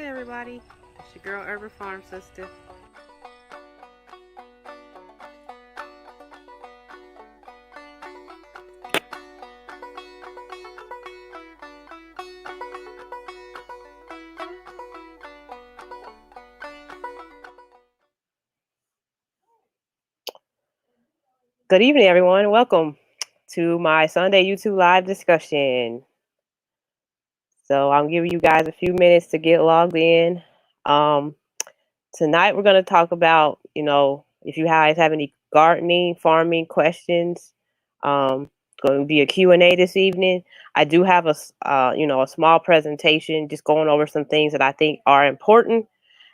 Hey everybody, it's your girl Urban Farm Sister. Good evening, everyone. Welcome to my Sunday YouTube live discussion. So I'm giving you guys a few minutes to get logged in. Tonight we're going to talk about, if you guys have any gardening, farming questions. Going to be a Q&A this evening. I do have a small presentation just going over some things that I think are important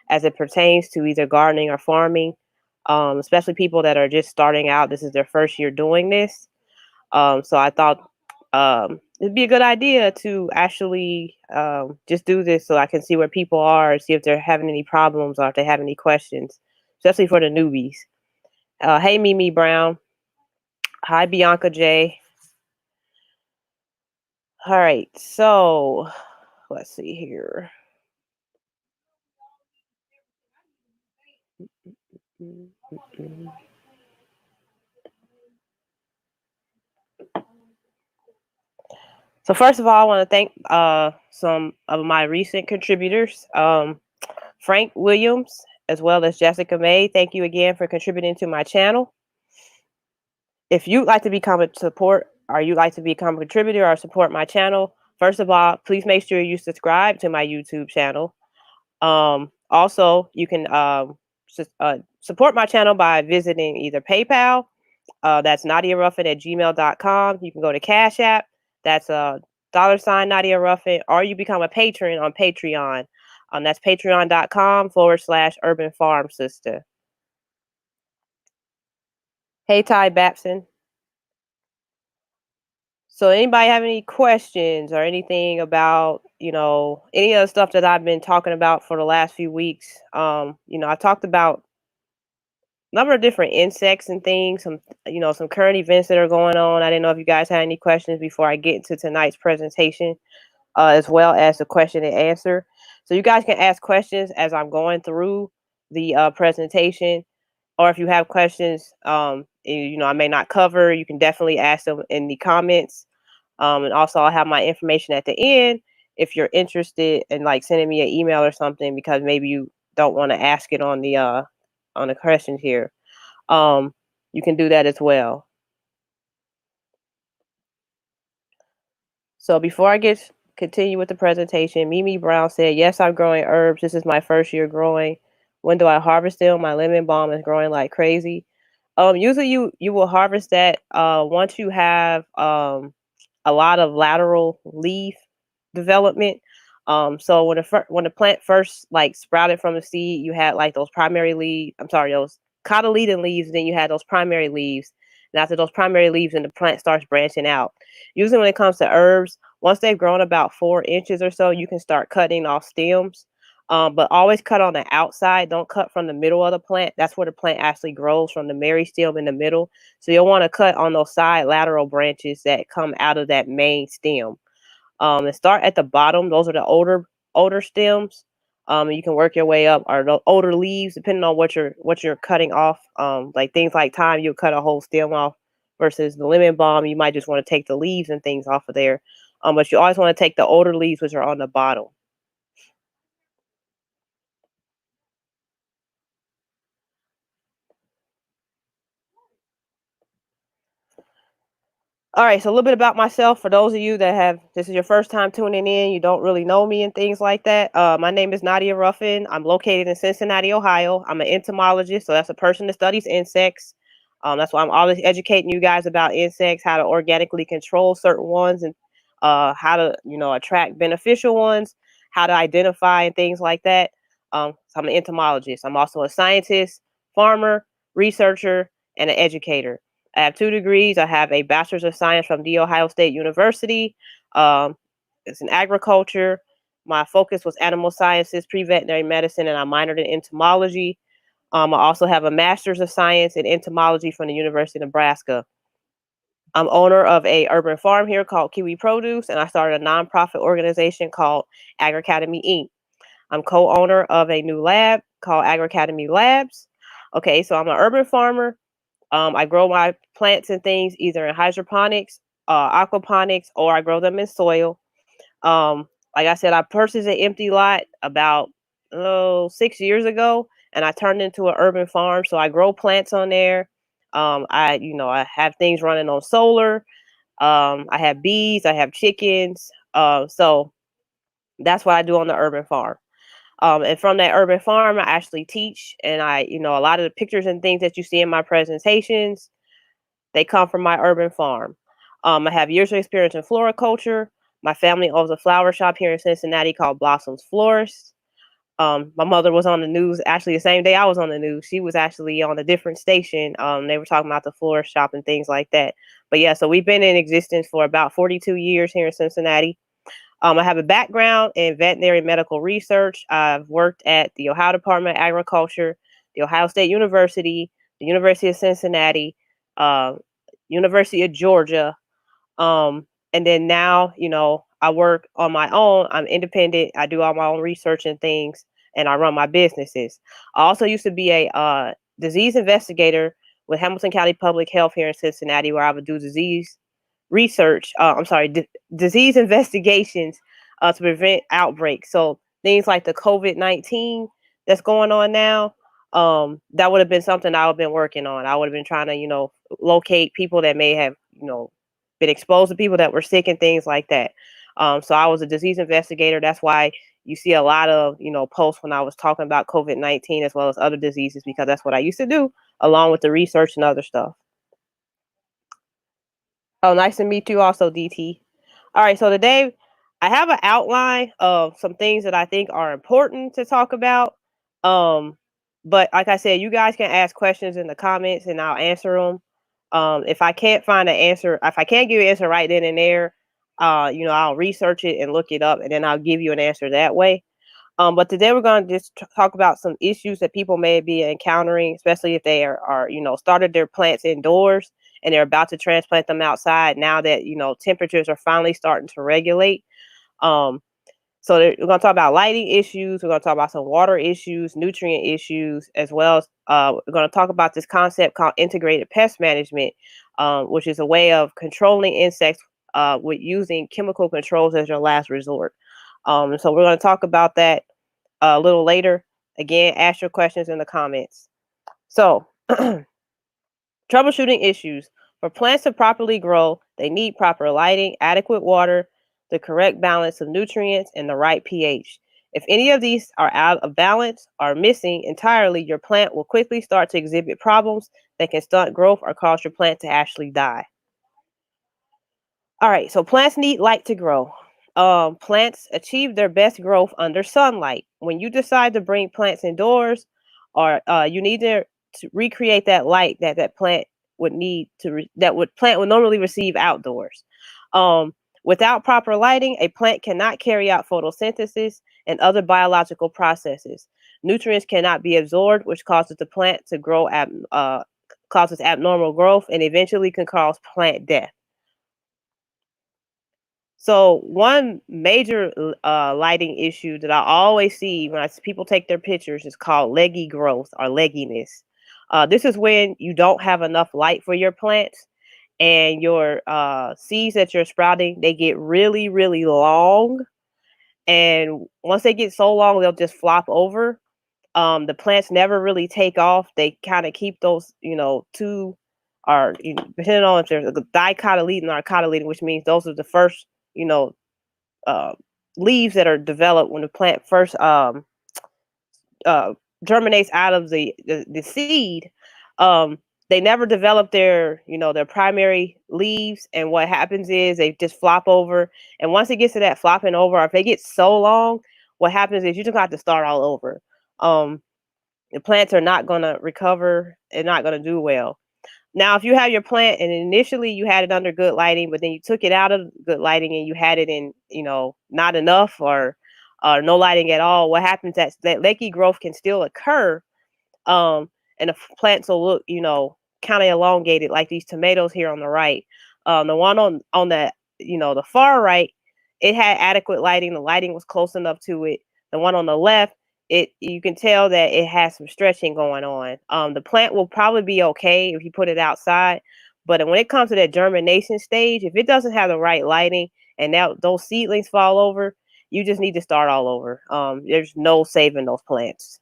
as it pertains to either gardening or farming, especially people that are just starting out. This is their first year doing this. So I thought it'd be a good idea to actually just do this so I can see where people are, see if they're having any problems or if they have any questions, especially for the newbies. Hey, Mimi Brown. Hi, Bianca J. All right, so let's see here. So first of all, I want to thank some of my recent contributors, Frank Williams, as well as Jessica May. Thank you again for contributing to my channel. If you'd like to become a support or you'd like to become a contributor or support my channel, first of all, please make sure you subscribe to my YouTube channel. Also, you can support my channel by visiting either PayPal, that's nadiaruffin@gmail.com. You can go to CashApp, that's $ Nadia Ruffin, or you become a patron on Patreon. That's patreon.com/Urban Farm Sister. Hey, Ty Babson. So anybody have any questions or anything about, any of the stuff that I've been talking about for the last few weeks? I talked about a number of different insects and things, some current events that are going on. I didn't know if you guys had any questions before I get into tonight's presentation, as well as the question and answer. So you guys can ask questions as I'm going through the presentation, or if you have questions, I may not cover, you can definitely ask them in the comments. And also I'll have my information at the end if you're interested in like sending me an email or something, because maybe you don't want to ask it on the questions here. You can do that as well. So before I continue with the presentation, Mimi Brown said, "Yes, I'm growing herbs. This is my first year growing. When do I harvest them? My lemon balm is growing like crazy." Usually you will harvest that once you have a lot of lateral leaf development. So when the plant first like sprouted from the seed, you had like those primary leaves. I'm sorry, those cotyledon leaves. Then you had those primary leaves. And after those primary leaves, and the plant starts branching out. Usually, when it comes to herbs, once they've grown about 4 inches or so, you can start cutting off stems. But always cut on the outside. Don't cut from the middle of the plant. That's where the plant actually grows, from the meristem in the middle. So you'll want to cut on those side lateral branches that come out of that main stem. And start at the bottom. Those are the older stems. You can work your way up, or the older leaves, depending on what you're cutting off. Like things like thyme, you'll cut a whole stem off, versus the lemon balm, you might just want to take the leaves and things off of there. But you always want to take the older leaves, which are on the bottom. All right, so a little bit about myself for those of you that this is your first time tuning in, you don't really know me and things like that. My name is Nadia Ruffin. I'm located in Cincinnati, Ohio. I'm an entomologist, so that's a person that studies insects. That's why I'm always educating you guys about insects, how to organically control certain ones, and how to, attract beneficial ones, how to identify and things like that. So I'm an entomologist. I'm also a scientist, farmer, researcher, and an educator. I have 2 degrees. I have a bachelor's of science from The Ohio State University. It's in agriculture. My focus was animal sciences, pre-veterinary medicine, and I minored in entomology. I also have a master's of science in entomology from the University of Nebraska. I'm owner of a urban farm here called Kiwi Produce, and I started a nonprofit organization called Agri Academy Inc. I'm co-owner of a new lab called AgriCademy Labs. Okay, so I'm an urban farmer. I grow my plants and things either in hydroponics, aquaponics, or I grow them in soil. Like I said, I purchased an empty lot about 6 years ago, and I turned into an urban farm. So I grow plants on there. I have things running on solar. I have bees. I have chickens. So that's what I do on the urban farm. And from that urban farm, I actually teach, and a lot of the pictures and things that you see in my presentations, they come from my urban farm. I have years of experience in floriculture. My family owns a flower shop here in Cincinnati called Blossoms Florist. My mother was on the news actually the same day I was on the news. She was actually on a different station. They were talking about the florist shop and things like that. But yeah, so we've been in existence for about 42 years here in Cincinnati. I have a background in veterinary medical research. I've worked at the Ohio Department of Agriculture, the Ohio State University, the University of Cincinnati, uh, University of Georgia, and then now, I work on my own. I'm independent. I do all my own research and things, and I run my businesses. I also used to be a disease investigator with Hamilton County Public Health here in Cincinnati, where I would do disease research. Disease investigations to prevent outbreaks. So things like the COVID-19 that's going on now. That would have been something I would have been working on. I would have been trying to, locate people that may have, been exposed to people that were sick and things like that. So I was a disease investigator. That's why you see a lot of, posts when I was talking about COVID-19 as well as other diseases, because that's what I used to do along with the research and other stuff. Oh, nice to meet you also, DT. All right, so today I have an outline of some things that I think are important to talk about. Um, but like I said, you guys can ask questions in the comments and I'll answer them. If I can't find an answer, if I can't give you an answer right then and there, I'll research it and look it up, and then I'll give you an answer that way. But today we're going to just talk about some issues that people may be encountering, especially if they are started their plants indoors and they're about to transplant them outside now that, temperatures are finally starting to regulate. Um, so we're going to talk about lighting issues. We're going to talk about some water issues, nutrient issues, as well as we're going to talk about this concept called integrated pest management, which is a way of controlling insects with using chemical controls as your last resort. So we're going to talk about that a little later. Again, ask your questions in the comments. So, troubleshooting issues. For plants to properly grow, they need proper lighting, adequate water, the correct balance of nutrients, and the right pH. If any of these are out of balance or missing entirely, your plant will quickly start to exhibit problems that can stunt growth or cause your plant to actually die. All right, so plants need light to grow. Plants achieve their best growth under sunlight. When you decide to bring plants indoors, or you need to recreate that light that plant would need plant would normally receive outdoors. Without proper lighting, a plant cannot carry out photosynthesis and other biological processes. Nutrients cannot be absorbed, which causes the plant to grow causes abnormal growth and eventually can cause plant death. So one major lighting issue that I always see when people take their pictures is called leggy growth or legginess. This is when you don't have enough light for your plants, and your seeds that you're sprouting, they get really, really long. And once they get so long, they'll just flop over. The plants never really take off. They kind of keep those, two, or depending on if there's a dicotyledon or cotyledon, which means those are the first, uh, leaves that are developed when the plant first uh, germinates out of the seed. Um, they never develop their primary leaves, and what happens is they just flop over. And once it gets to that flopping over, or if they get so long, what happens is you just have to start all over. The plants are not going to recover and not going to do well. Now, if you have your plant and initially you had it under good lighting, but then you took it out of good lighting and you had it in, not enough or no lighting at all, what happens is that leggy growth can still occur. Um, and the plants will look, kind of elongated, like these tomatoes here on the right. The one on the far right, it had adequate lighting. The lighting was close enough to it. The one on the left, you can tell that it has some stretching going on. The plant will probably be okay if you put it outside, but when it comes to that germination stage, if it doesn't have the right lighting and now those seedlings fall over, you just need to start all over. There's no saving those plants.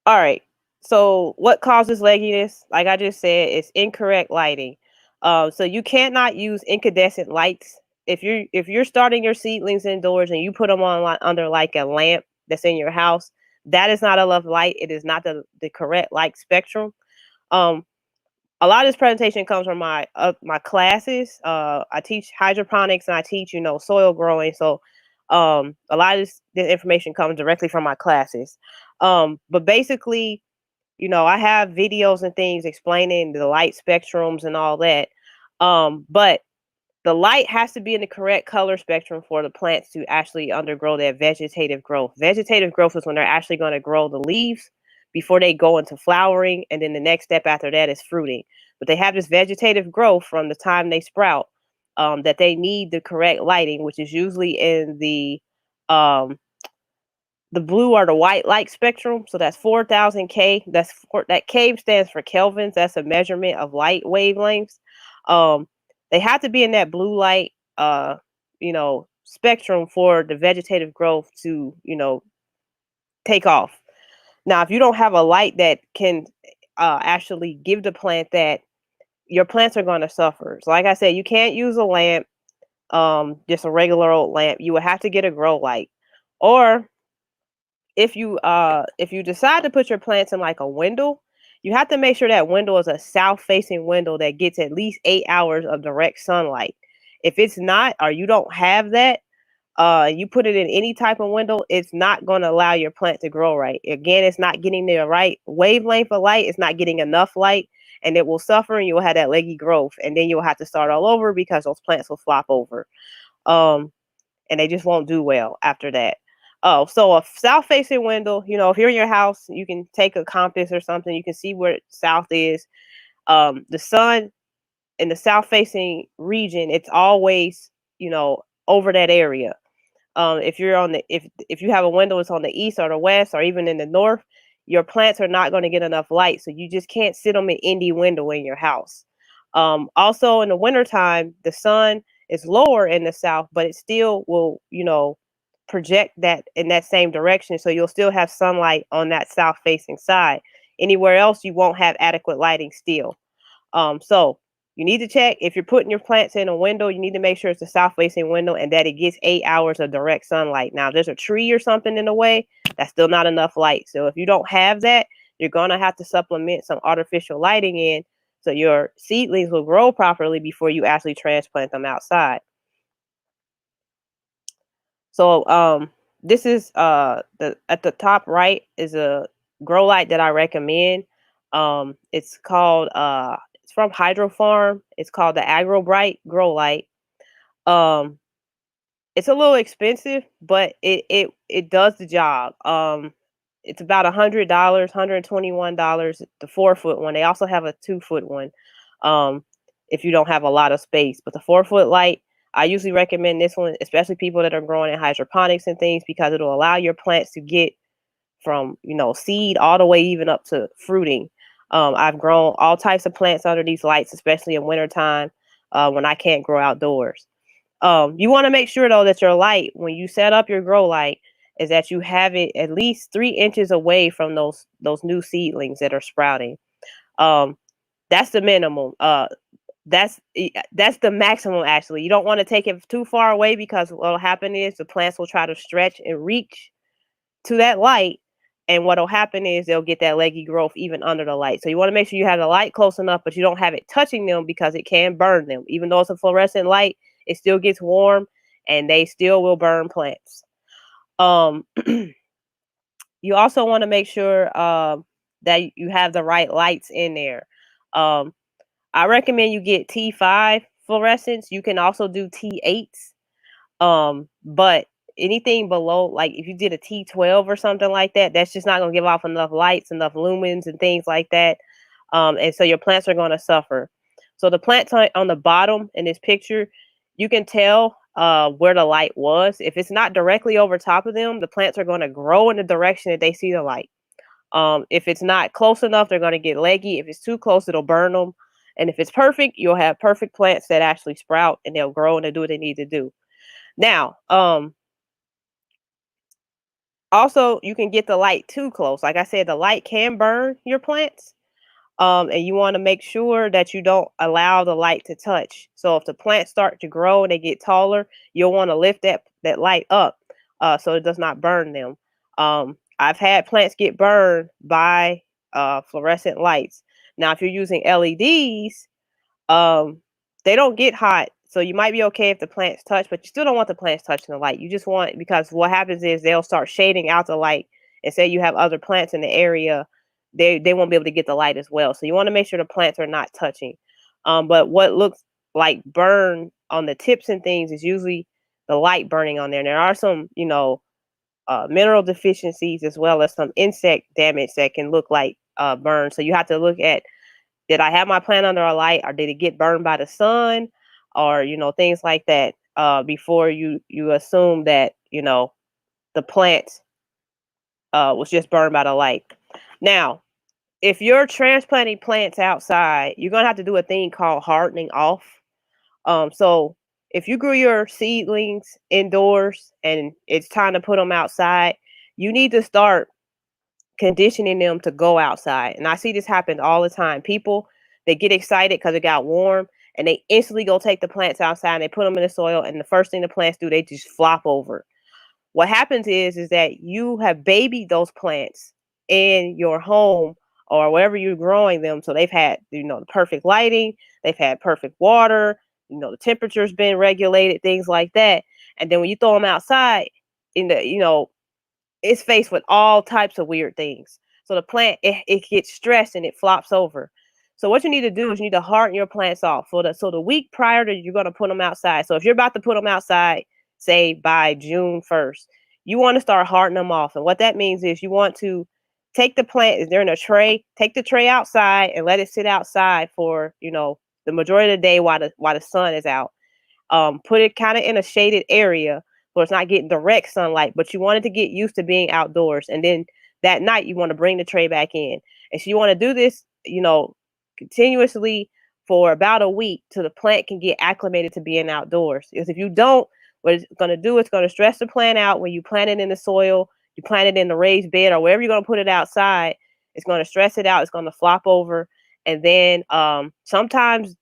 All right. So what causes legginess? Like I just said, it's incorrect lighting. So you cannot use incandescent lights. If you're starting your seedlings indoors and you put them on under like a lamp that's in your house, that is not enough light. It is not the correct light spectrum. Um, a lot of this presentation comes from my classes. I teach hydroponics and I teach soil growing. So a lot of this information comes directly from my classes. But basically, I have videos and things explaining the light spectrums and all that. But the light has to be in the correct color spectrum for the plants to actually undergo that vegetative growth. Vegetative growth is when they're actually going to grow the leaves before they go into flowering, and then the next step after that is fruiting. But they have this vegetative growth from the time they sprout, that they need the correct lighting, which is usually in um, the blue or the white light spectrum. So that's 4,000 K. That K stands for kelvins. That's a measurement of light wavelengths. They have to be in that blue light, spectrum for the vegetative growth to, take off. Now, if you don't have a light that can actually give the plant that, your plants are going to suffer. So, like I said, you can't use a lamp, just a regular old lamp. You would have to get a grow light, or if you decide to put your plants in like a window, you have to make sure that window is a south facing window that gets at least 8 hours of direct sunlight. If it's not, or you don't have that, you put it in any type of window, it's not going to allow your plant to grow right. Again, it's not getting the right wavelength of light. It's not getting enough light, and it will suffer, and you will have that leggy growth, and then you'll have to start all over because those plants will flop over. And they just won't do well after that. Oh, so a south-facing window, if you're in your house, you can take a compass or something. You can see where south is. The sun in the south-facing region, it's always, over that area. If you're if you have a window it's on the east or the west or even in the north, your plants are not going to get enough light. So you just can't sit them in any window in your house. Also in the wintertime, the sun is lower in the south, but it still will, project that in that same direction. So you'll still have sunlight on that south facing side. Anywhere else, you won't have adequate lighting still. So you need to check if you're putting your plants in a window, you need to make sure it's a south facing window and that it gets 8 hours of direct sunlight. Now, if there's a tree or something in the way, that's still not enough light. So if you don't have that, you're going to have to supplement some artificial lighting in so your seedlings will grow properly before you actually transplant them outside. So this is at the top right is a grow light that I recommend. It's called it's from Hydro Farm. It's called the Agro Bright Grow Light. Um, it's a little expensive, but it does the job. It's about $100, $121. The 4-foot one. They also have a 2-foot one. If you don't have a lot of space, but the 4-foot light, I usually recommend this one, especially people that are growing in hydroponics and things, because it'll allow your plants to get from seed all the way even up to fruiting. I've grown all types of plants under these lights, especially in wintertime when I can't grow outdoors. You want to make sure though that your light, when you set up your grow light, is that you have it at least 3 inches away from those new seedlings that are sprouting. That's the minimum. That's the maximum actually. You don't want to take it too far away because what'll happen is the plants will try to stretch and reach to that light, and what'll happen is they'll get that leggy growth even under the light. So you want to make sure you have the light close enough, but you don't have it touching them because it can burn them. Even though it's a fluorescent light, it still gets warm and they still will burn plants. You also want to make sure that you have the right lights in there. I recommend you get T5 fluorescents. You can also do T8s. But anything below, like if you did a T12 or something like that, that's just not going to give off enough lights, enough lumens and things like that. And so your plants are going to suffer. So the plants on the bottom in this picture, you can tell where the light was. If it's not directly over top of them, the plants are going to grow in the direction that they see the light. If it's not close enough, they're going to get leggy. If it's too close, it'll burn them. And if it's perfect, you'll have perfect plants that actually sprout and they'll grow and they'll do what they need to do. Now, also, you can get the light too close. Like I said, the light can burn your plants. And you want to make sure that you don't allow the light to touch. So if the plants start to grow and they get taller, you'll want to lift that light up so it does not burn them. I've had plants get burned by fluorescent lights. Now, if you're using LEDs, they don't get hot, so you might be okay if the plants touch, but you still don't want the plants touching the light. You just want, because what happens is they'll start shading out the light, and say you have other plants in the area, they won't be able to get the light as well. So you want to make sure the plants are not touching. But what looks like burn on the tips and things is usually the light burning on there. And there are some, mineral deficiencies as well as some insect damage that can look like burn. So you have to look at, did I have my plant under a light, or did it get burned by the sun, or things like that, before you assume that the plant was just burned by the light. Now, if you're transplanting plants outside, you're gonna have to do a thing called hardening off. So if you grew your seedlings indoors and it's time to put them outside, you need to start conditioning them to go outside. And I see this happen all the time. People, they get excited because it got warm and they instantly go take the plants outside and they put them in the soil, and the first thing the plants do, they just flop over. What happens is that you have babied those plants in your home or wherever you're growing them. So they've had, the perfect lighting, they've had perfect water, the temperature's been regulated, things like that. And then when you throw them outside, it's faced with all types of weird things. So the plant, it gets stressed and it flops over. So what you need to do is you need to harden your plants off. So the week prior to you're going to put them outside. So if you're about to put them outside, say by June 1st, you want to start hardening them off. And what that means is you want to take the plant, if they're in a tray, take the tray outside and let it sit outside for, the majority of the day while the sun is out. Put it kind of in a shaded area so it's not getting direct sunlight, but you want it to get used to being outdoors. And then that night you want to bring the tray back in. And so you want to do this, continuously for about a week till the plant can get acclimated to being outdoors. Because if you don't, what it's going to do, it's going to stress the plant out. When you plant it in the soil, you plant it in the raised bed or wherever you're going to put it outside, it's going to stress it out. It's going to flop over. And then sometimes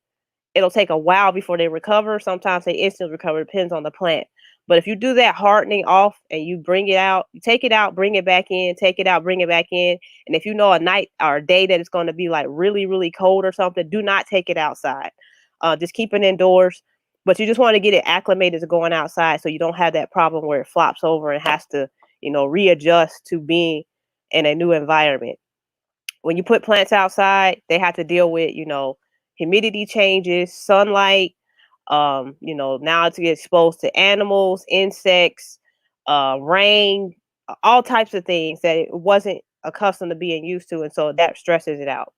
it'll take a while before they recover. Sometimes they instantly recover. It depends on the plant. But if you do that hardening off and you bring it out, you take it out, bring it back in, take it out, bring it back in. And if you know a night or a day that it's going to be like really, really cold or something, do not take it outside. Just keep it indoors. But you just want to get it acclimated to going outside so you don't have that problem where it flops over and has to, readjust to being in a new environment. When you put plants outside, they have to deal with, humidity changes, sunlight, now to get exposed to animals, insects, rain, all types of things that it wasn't accustomed to being used to. And so that stresses it out.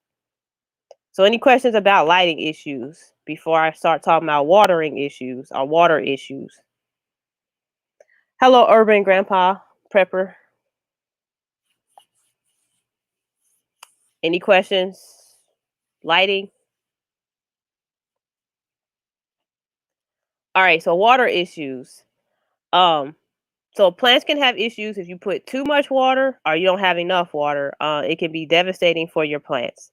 So any questions about lighting issues before I start talking about watering issues or water issues? Hello, Urban Grandpa Prepper. Any questions? Lighting? All right, so water issues. So plants can have issues if you put too much water or you don't have enough water. It can be devastating for your plants.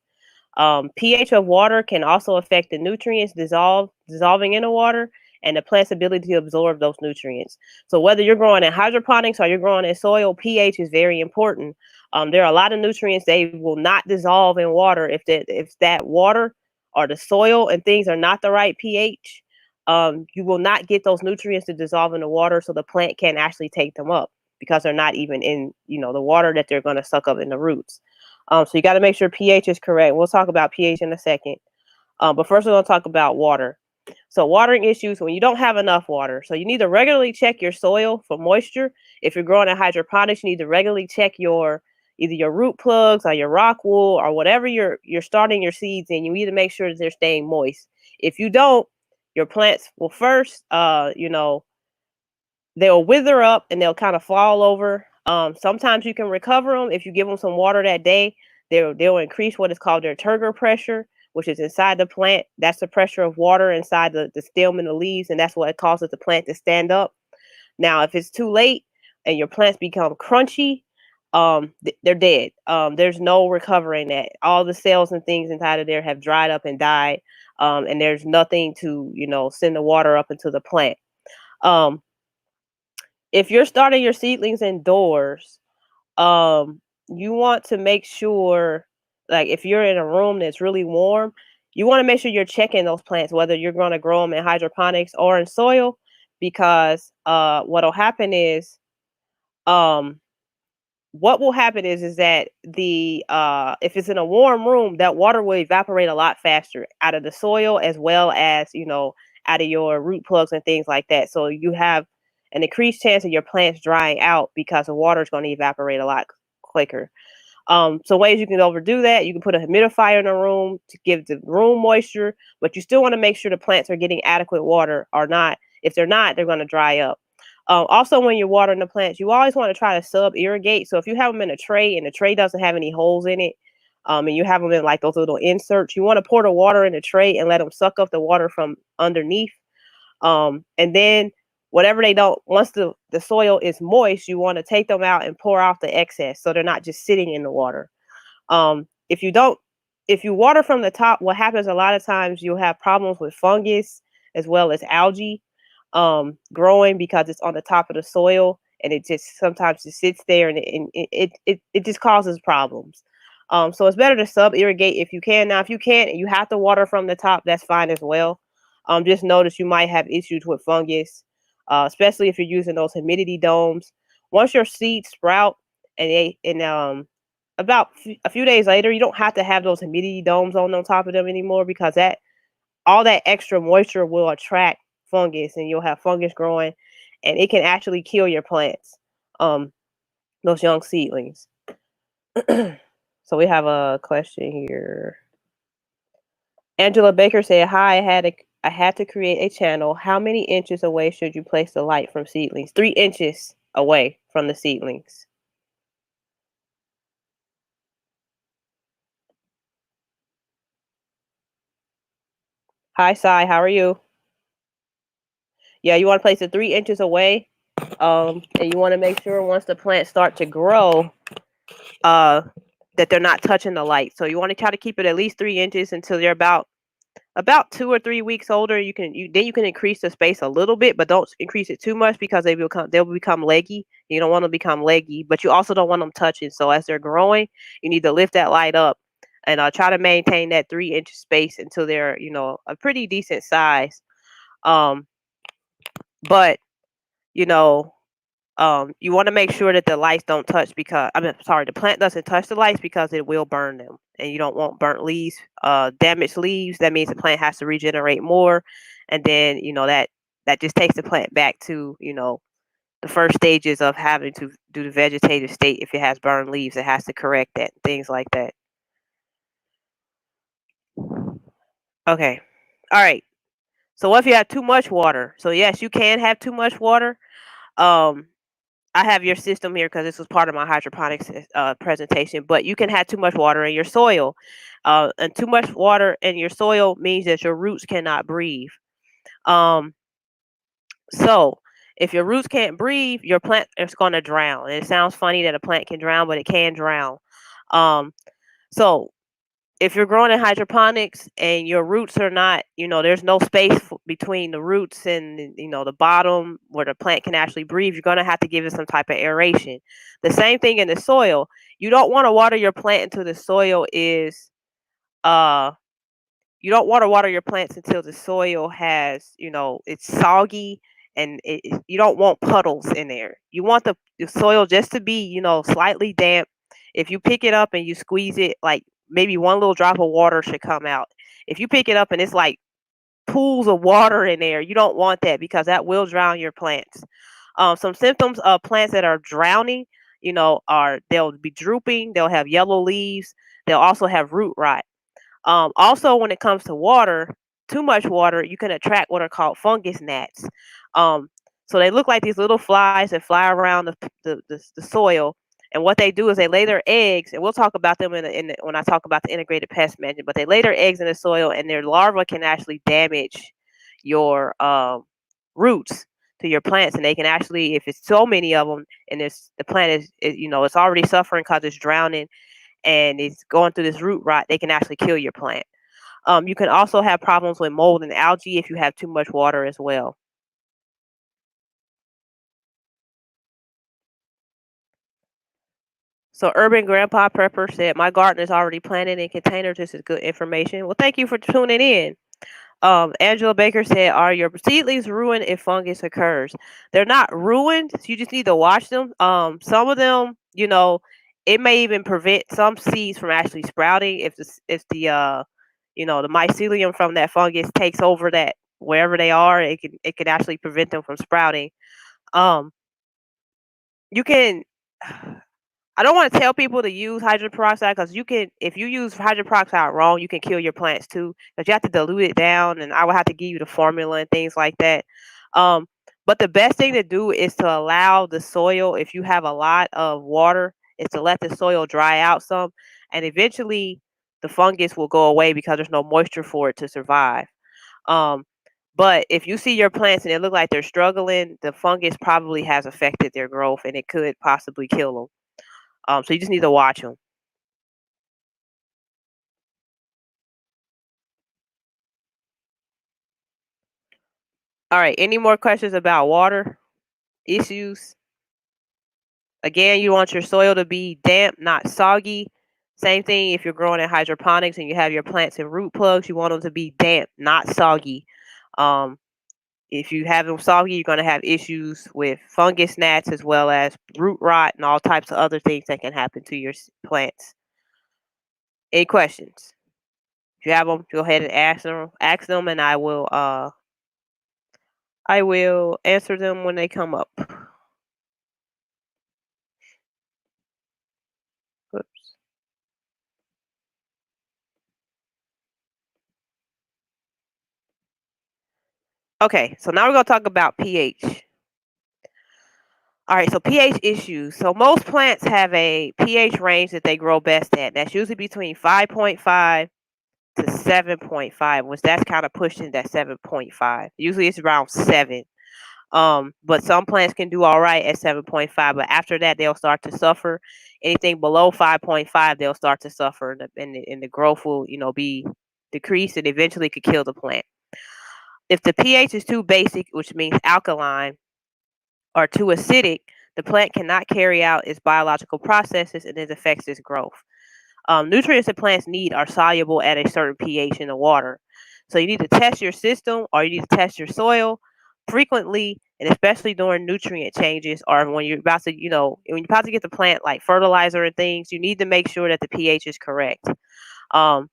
pH of water can also affect the nutrients dissolving in the water and the plant's ability to absorb those nutrients. So whether you're growing in hydroponics or you're growing in soil, pH is very important. There are a lot of nutrients they will not dissolve in water if that water or the soil and things are not the right pH. You will not get those nutrients to dissolve in the water, so the plant can't actually take them up because they're not even in the water that they're going to suck up in the roots. So you got to make sure pH is correct. We'll talk about pH in a second. But first we're going to talk about water. So watering issues when you don't have enough water. So you need to regularly check your soil for moisture. If you're growing in hydroponics, you need to regularly check either your root plugs or your rock wool or whatever you're starting your seeds in. You need to make sure that they're staying moist. If you don't, your plants will first, they'll wither up and they'll kind of fall over. Sometimes you can recover them if you give them some water that day. They'll increase what is called their turgor pressure, which is inside the plant. That's the pressure of water inside the stem and the leaves, and that's what causes the plant to stand up. Now, if it's too late and your plants become crunchy, they're dead. There's no recovering that. All the cells and things inside of there have dried up and died, and there's nothing to send the water up into the plant. Um, if you're starting your seedlings indoors, um, you want to make sure, like if you're in a room that's really warm, you want to make sure you're checking those plants, whether you're going to grow them in hydroponics or in soil, because what'll happen is, um, what will happen is that the if it's in a warm room, that water will evaporate a lot faster out of the soil, as well as out of your root plugs and things like that. So you have an increased chance of your plants drying out because the water is going to evaporate a lot quicker. So ways you can overdo that: you can put a humidifier in a room to give the room moisture, but you still want to make sure the plants are getting adequate water, or not. If they're not, they're going to dry up. Also, when you're watering the plants, you always want to try to sub irrigate. So if you have them in a tray and the tray doesn't have any holes in it, and you have them in like those little inserts, you want to pour the water in the tray and let them suck up the water from underneath. And then whatever they don't, once the soil is moist, you want to take them out and pour out the excess so they're not just sitting in the water. If you don't, if you water from the top, what happens a lot of times, you'll have problems with fungus as well as algae growing, because it's on the top of the soil, and it just sometimes just sits there, and it just causes problems. So it's better to sub irrigate if you can. Now, if you can't and you have to water from the top, that's fine as well. Just notice you might have issues with fungus, especially if you're using those humidity domes. Once your seeds sprout and about a few days later, you don't have to have those humidity domes on top of them anymore, because that all that extra moisture will attract fungus, and you'll have fungus growing, and it can actually kill your plants, those young seedlings. So we have a question here. Angela Baker said, "Hi, I had to create a channel. How many inches away should you place the light from seedlings?" 3 inches away from the seedlings. Hi, Sai. How are you? Yeah, you want to place it 3 inches away, and you want to make sure once the plants start to grow, that they're not touching the light. So you want to try to keep it at least 3 inches until they're about 2 or 3 weeks older. Then you can increase the space a little bit, but don't increase it too much, because they'll become leggy. You don't want them to become leggy, but you also don't want them touching. So as they're growing, you need to lift that light up and try to maintain that 3 inch space until they're a pretty decent size. Um, but you know you want to make sure that the lights don't touch, because the plant doesn't touch the lights, because it will burn them, and you don't want burnt leaves, damaged leaves. That means the plant has to regenerate more, and then that just takes the plant back to the first stages of having to do the vegetative state. If it has burned leaves, it has to correct that, things like that. Okay, all right. So what if you have too much water? So yes, you can have too much water. Um, I have your system here because this was part of my hydroponics presentation. But you can have too much water in your soil, and too much water in your soil means that your roots cannot breathe. Um, so if your roots can't breathe, your plant is going to drown. And it sounds funny that a plant can drown, but it can drown. Um, so if you're growing in hydroponics and your roots are not, there's no space between the roots and, the bottom where the plant can actually breathe, you're going to have to give it some type of aeration. The same thing in the soil. You don't want to water your plant until the soil is, you don't want to water your plants until the soil has, it's soggy, and you don't want puddles in there. You want the soil just to be, slightly damp. If you pick it up and you squeeze it, like maybe one little drop of water should come out. If you pick it up and it's like pools of water in there, you don't want that, because that will drown your plants. Some symptoms of plants that are drowning, are they'll be drooping, they'll have yellow leaves, they'll also have root rot. Also, when it comes to water, too much water, you can attract what are called fungus gnats. Um, So they look like these little flies that fly around the soil. And what they do is they lay their eggs, and we'll talk about them when I talk about the integrated pest management. But they lay their eggs in the soil, and their larvae can actually damage your roots to your plants, and they can actually, if it's so many of them, and the plant is it's already suffering because it's drowning and it's going through this root rot, they can actually kill your plant. You can also have problems with mold and algae if you have too much water as well. So Urban Grandpa Prepper said, my garden is already planted in containers. This is good information. Well, thank you for tuning in. Angela Baker said, are your seedlings ruined if fungus occurs? They're not ruined. So you just need to watch them. Some of them, it may even prevent some seeds from actually sprouting if the mycelium from that fungus takes over that wherever they are. It can actually prevent them from sprouting. Um, you can. I don't want to tell people to use hydrogen peroxide because if you use hydrogen peroxide wrong, you can kill your plants too. Because you have to dilute it down, and I would have to give you the formula and things like that. Um, but the best thing to do is to allow the soil, if you have a lot of water, is to let the soil dry out some, and eventually the fungus will go away because there's no moisture for it to survive. Um, but if you see your plants and it look like they're struggling, the fungus probably has affected their growth, and it could possibly kill them. So you just need to watch them. All right. Any more questions about water issues? Again, you want your soil to be damp, not soggy. Same thing if you're growing in hydroponics and you have your plants in root plugs, you want them to be damp, not soggy. Um, if you have them soggy, you're going to have issues with fungus gnats as well as root rot and all types of other things that can happen to your plants. Any questions? If you have them, go ahead and ask them, and I will answer them when they come up. Oops. Okay, so now we're going to talk about pH. All right, so pH issues. So most plants have a pH range that they grow best at. That's usually between 5.5 to 7.5, which that's kind of pushing that 7.5. Usually it's around 7. But some plants can do all right at 7.5, but after that they'll start to suffer. Anything below 5.5, they'll start to suffer, and the growth will, be decreased, and eventually could kill the plant. If the pH is too basic, which means alkaline, or too acidic, the plant cannot carry out its biological processes, and it affects its growth. Nutrients that plants need are soluble at a certain pH in the water. So you need to test your system, or you need to test your soil frequently, and especially during nutrient changes, or when you're about to, when you're about to get the plant like fertilizer and things, you need to make sure that the pH is correct. Um,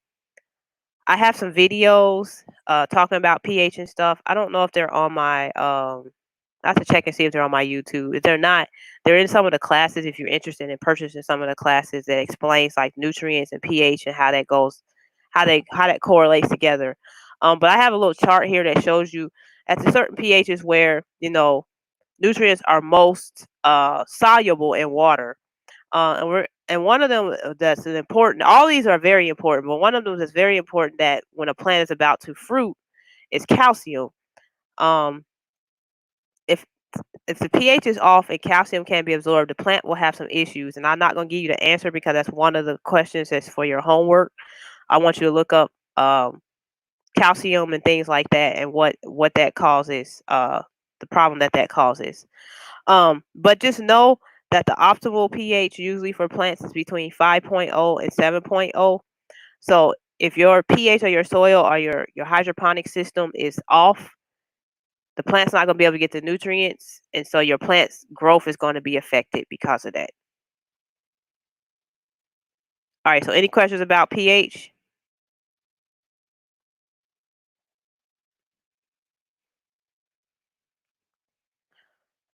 I have some videos talking about pH and stuff. I don't know if they're on my I have to check and see if they're on my YouTube. If they're not, they're in some of the classes. If you're interested in purchasing some of the classes that explains like nutrients and pH and how that goes, how that correlates together. But I have a little chart here that shows you at the certain pHs where nutrients are most soluble in water. And one of them that's an important. All these are very important, but one of them that's very important that when a plant is about to fruit is calcium. Um, if if the pH is off and calcium can't be absorbed, the plant will have some issues. And I'm not going to give you the answer because that's one of the questions that's for your homework. I want you to look up calcium and things like that, and what that causes, the problem that causes. But just know that the optimal pH usually for plants is between 5.0 and 7.0. So if your pH of your soil or your hydroponic system is off, the plant's not going to be able to get the nutrients, and so your plant's growth is going to be affected because of that. All right, so any questions about pH?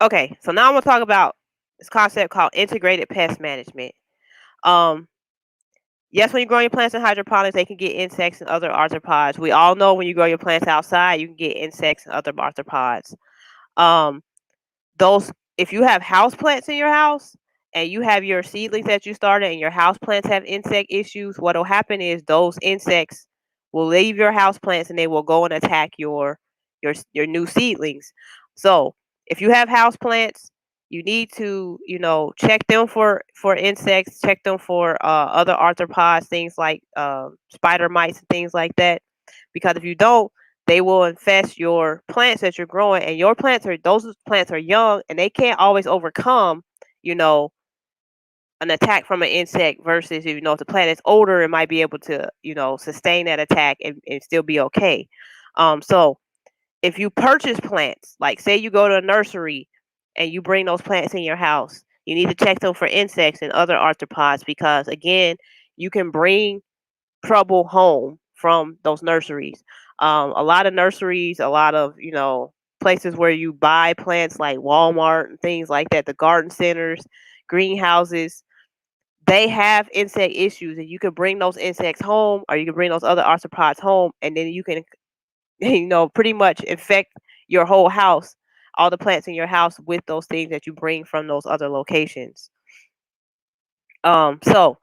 Okay, so now I'm going to talk about this concept called integrated pest management. Um, yes, when you grow your plants in hydroponics, they can get insects and other arthropods. We all know when you grow your plants outside, you can get insects and other arthropods. Um, those if you have house plants in your house and you have your seedlings that you started and your house plants have insect issues, what'll happen is those insects will leave your house plants and they will go and attack your new seedlings. So if you have house plants, you need to, check them for insects, check them for other arthropods, things like spider mites and things like that. Because if you don't, they will infest your plants that you're growing, and those plants are young and they can't always overcome, you know, an attack from an insect versus if the plant is older, it might be able to, sustain that attack and still be okay. So if you purchase plants, like say you go to a nursery and you bring those plants in your house, you need to check them for insects and other arthropods because again, you can bring trouble home from those nurseries. A lot of nurseries, a lot of places where you buy plants like Walmart and things like that, the garden centers, greenhouses, they have insect issues, and you can bring those insects home, or you can bring those other arthropods home, and then you can pretty much infect your whole house, all the plants in your house with those things that you bring from those other locations. So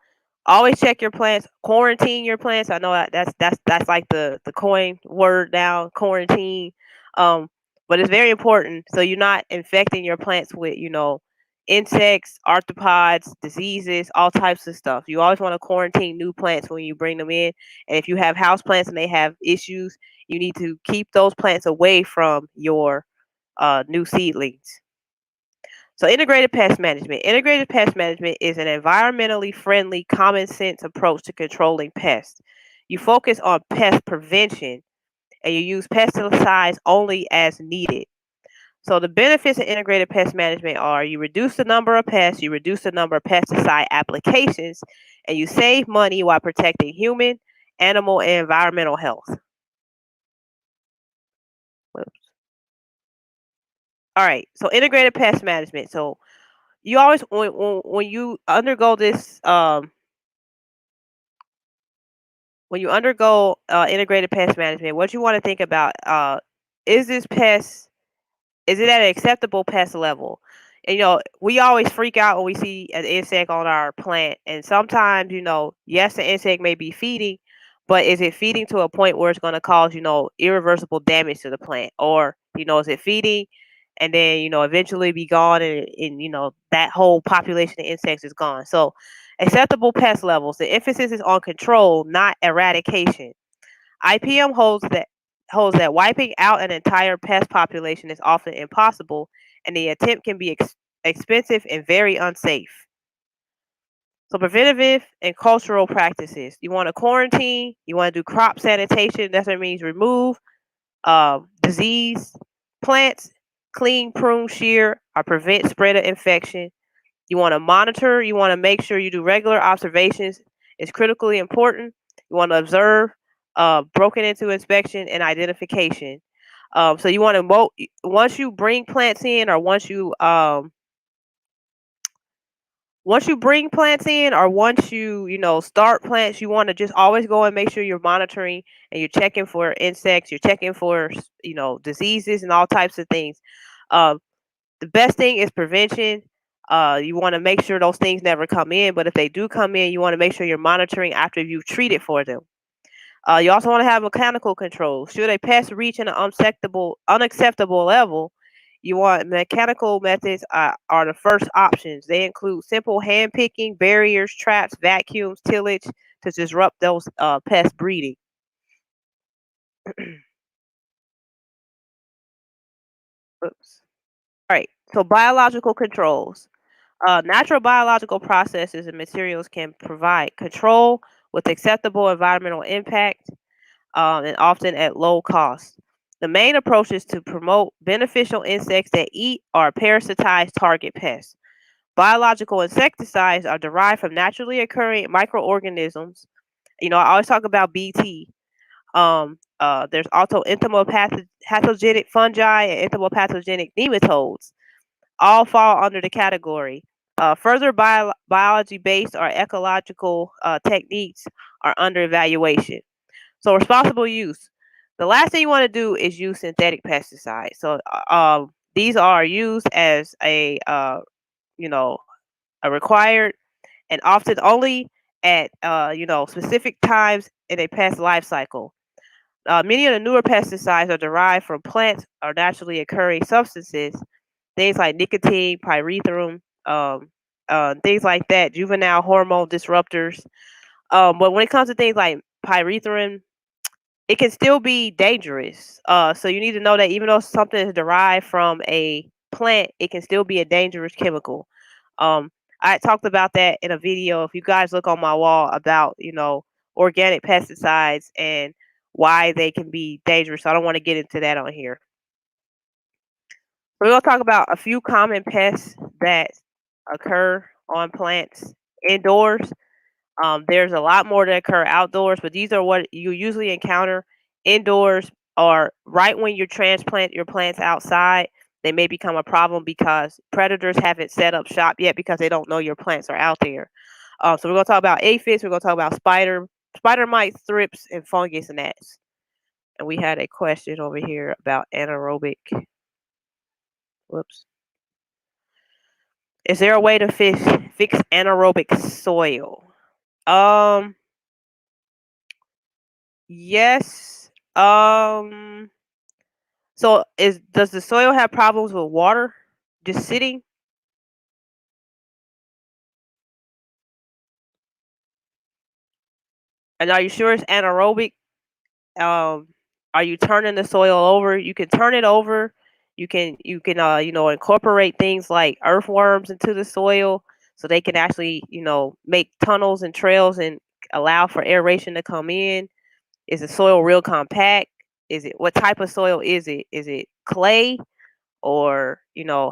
always check your plants, quarantine your plants. I know that's like the coin word now, quarantine. Um, but it's very important so you're not infecting your plants with, insects, arthropods, diseases, all types of stuff. You always want to quarantine new plants when you bring them in. And if you have house plants and they have issues, you need to keep those plants away from your new seedlings. So integrated pest management. Integrated pest management is an environmentally friendly, common sense approach to controlling pests. You focus on pest prevention and you use pesticides only as needed. So the benefits of integrated pest management are you reduce the number of pests, you reduce the number of pesticide applications, and you save money while protecting human, animal, and environmental health. Whoops. All right, so integrated pest management. So you always when you undergo this when you undergo integrated pest management, what you want to think about is this pest is it at an acceptable pest level? And, we always freak out when we see an insect on our plant, and sometimes yes, the insect may be feeding, but is it feeding to a point where it's going to cause irreversible damage to the plant, or is it feeding and then eventually be gone, and that whole population of insects is gone. So acceptable pest levels, the emphasis is on control, not eradication. IPM holds that wiping out an entire pest population is often impossible, and the attempt can be expensive and very unsafe. So preventative and cultural practices. You want to quarantine. You want to do crop sanitation. That's what it means. Remove disease plants, clean, prune, shear, or prevent spread of infection. You want to monitor. You want to make sure you do regular observations. It's critically important. You want to observe, broken into inspection and identification. So you want to once you bring plants in, or once you bring plants in, or once you start plants, you want to just always go and make sure you're monitoring and you're checking for insects. You're checking for diseases and all types of things. Um, the best thing is prevention. You want to make sure those things never come in, but if they do come in, you want to make sure you're monitoring after you've treated for them. You also want to have mechanical control. Should a pest reach an unacceptable level, you want mechanical methods are the first options. They include simple hand picking, barriers, traps, vacuums, tillage to disrupt those pest breeding. Oops. All right. So biological controls. Natural biological processes and materials can provide control with acceptable environmental impact, and often at low cost. The main approach is to promote beneficial insects that eat or parasitize target pests. Biological insecticides are derived from naturally occurring microorganisms. I always talk about BT. There's also entomopathogenic fungi and entomopathogenic nematodes. All fall under the category. Further biology-based or ecological techniques are under evaluation. So responsible use. The last thing you want to do is use synthetic pesticides. So These are used as a you know a required and often only at specific times in a pest life cycle. Many of the newer pesticides are derived from plants or naturally occurring substances, things like nicotine, pyrethrum, things like that, juvenile hormone disruptors. But when it comes to things like pyrethrum, it can still be dangerous. So you need to know that even though something is derived from a plant, it can still be a dangerous chemical. Um, I talked about that in a video. If you guys look on my wall about, organic pesticides and why they can be dangerous. So I don't want to get into that on here. We're going to talk about a few common pests that occur on plants indoors. There's a lot more that occur outdoors, but these are what you usually encounter indoors or right when you transplant your plants outside. They may become a problem because predators haven't set up shop yet because they don't know your plants are out there. So we're going to talk about aphids. We're going to talk about spider mites, thrips, and fungus gnats. And we had a question over here about anaerobic. Whoops. Is there a way to fix anaerobic soil? Um, yes. So does the soil have problems with water just sitting? And are you sure it's anaerobic? Um, are you turning the soil over? You can turn it over. You can incorporate things like earthworms into the soil so they can actually make tunnels and trails and allow for aeration to come in. Is the soil real compact? Is it what type of soil is it? Is it clay or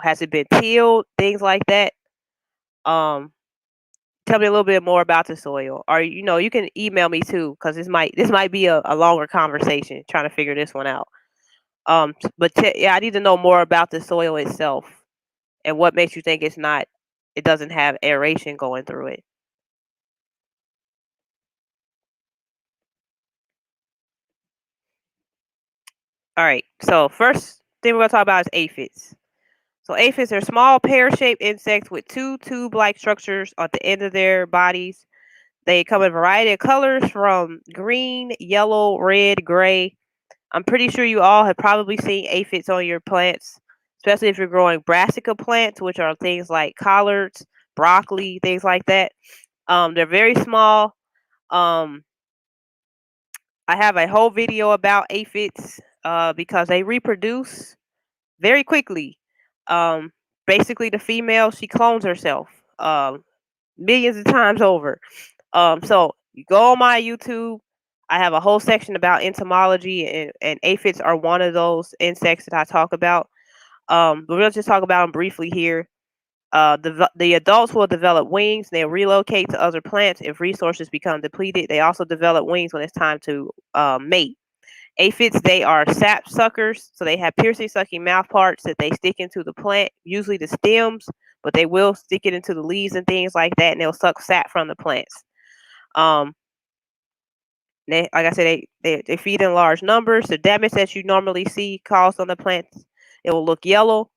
has it been tilled? Things like that. Um, Tell me a little bit more about the soil, or you can email me too, because this might be a longer conversation trying to figure this one out. Yeah, I need to know more about the soil itself and what makes you think it doesn't have aeration going through it. All right, so first thing we're gonna talk about is aphids. So aphids are small pear-shaped insects with two tube-like structures at the end of their bodies. They come in a variety of colors from green, yellow, red, gray. I'm pretty sure you all have probably seen aphids on your plants, especially if you're growing brassica plants, which are things like collards, broccoli, things like that. They're very small. Um, I have a whole video about aphids because they reproduce very quickly. Um, Basically, the female she clones herself millions of times over. So you go on my YouTube. I have a whole section about entomology, and aphids are one of those insects that I talk about. But we'll just talk about them briefly here. The adults will develop wings. They'll relocate to other plants if resources become depleted. They also develop wings when it's time to mate. Aphids, they are sap suckers, so they have piercing, sucking mouth parts that they stick into the plant, usually the stems, but they will stick it into the leaves and things like that, and they'll suck sap from the plants. Um, like I said, they feed in large numbers. The damage that you normally see caused on the plants, it will look yellow,